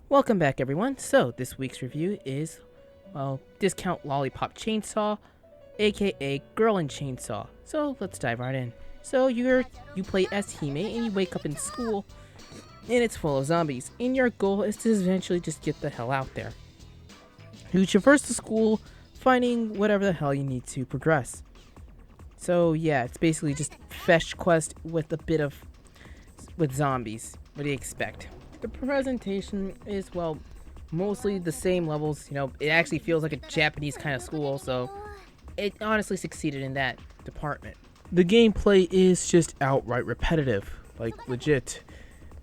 Welcome back, everyone. So this week's review is, well, Discount Lollipop Chainsaw, aka Girl and Chainsaw. So let's dive right in. So you play as Hime and you wake up in school and it's full of zombies. And your goal is to eventually just get the hell out there. You traverse the school, finding whatever the hell you need to progress. So yeah, it's basically just fetch quest with a bit of with zombies. What do you expect? The presentation is, well, mostly the same levels. It actually feels like a Japanese kind of school, so it honestly succeeded in that department. The gameplay is just outright repetitive, like legit.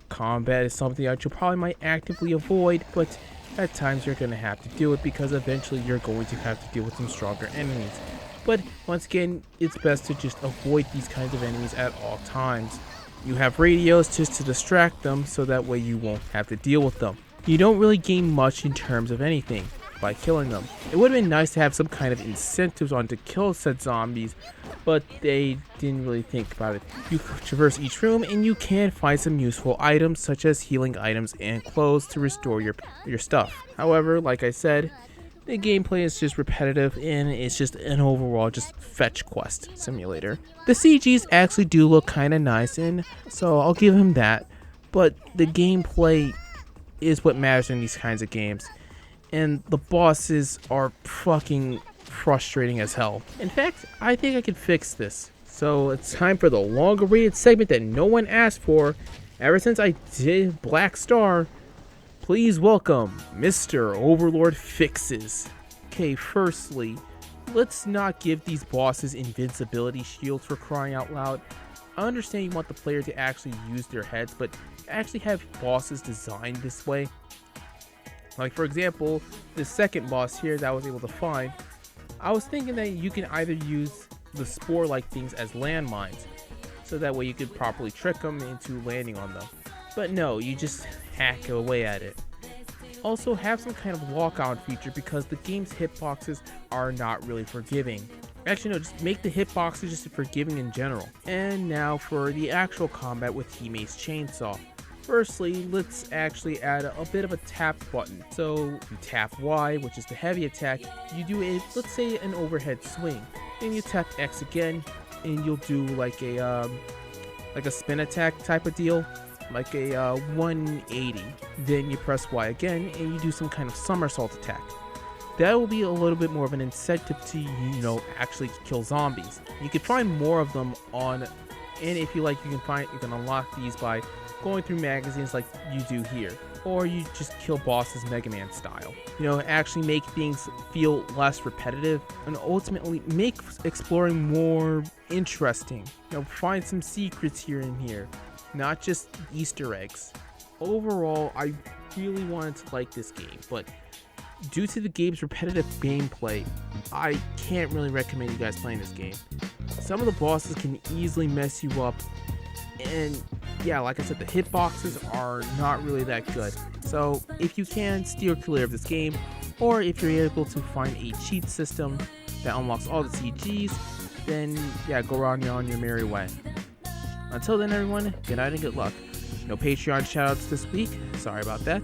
Combat is something that you probably might actively avoid, but at times you're going to have to do it because eventually you're going to have to deal with some stronger enemies. But once again, it's best to just avoid these kinds of enemies at all times. You have radios just to distract them so that way you won't have to deal with them. You don't really gain much in terms of anything by killing them. It would have been nice to have some kind of incentives on to kill said zombies, but they didn't really think about it. You traverse each room and you can find some useful items such as healing items and clothes to restore your stuff. However, like I said, the gameplay is just repetitive and it's just an overall just fetch quest simulator. The CGs actually do look kind of nice, and so I'll give him that, but the gameplay is what matters in these kinds of games, and the bosses are fucking frustrating as hell. In fact, I think I can fix this. So it's time for the long awaited segment that no one asked for ever since I did Black Star. Please welcome MR.OverLord Fixes. Okay, firstly, let's not give these bosses invincibility shields for crying out loud. I understand you want the player to actually use their heads, but actually have bosses designed this way. Like for example, the second boss here that I was able to find, I was thinking that you can either use the spore-like things as landmines, so that way you could properly trick them into landing on them. But no, you just hack away at it. Also have some kind of lockout feature because the game's hitboxes are not really forgiving. Actually no, just make the hitboxes just forgiving in general. And now for the actual combat with Hime's chainsaw. Firstly, let's actually add a bit of a tap button. So you tap Y, which is the heavy attack, you do let's say an overhead swing. Then you tap X again and you'll do like a spin attack type of deal. Like a 180. Then you press Y again and you do some kind of somersault attack. That will be a little bit more of an incentive to actually kill zombies. You can find more of them on, and if you like, you can unlock these by going through magazines like you do here, or you just kill bosses Mega Man style. Actually make things feel less repetitive and ultimately make exploring more interesting. Find some secrets here and here, not just Easter eggs. Overall, I really wanted to like this game, but due to the game's repetitive gameplay, I can't really recommend you guys playing this game. Some of the bosses can easily mess you up, and yeah, like I said, the hitboxes are not really that good. So if you can, steer clear of this game, or if you're able to find a cheat system that unlocks all the CGs, then yeah, go on your merry way. Until then, everyone, good night and good luck. No Patreon shoutouts this week, sorry about that.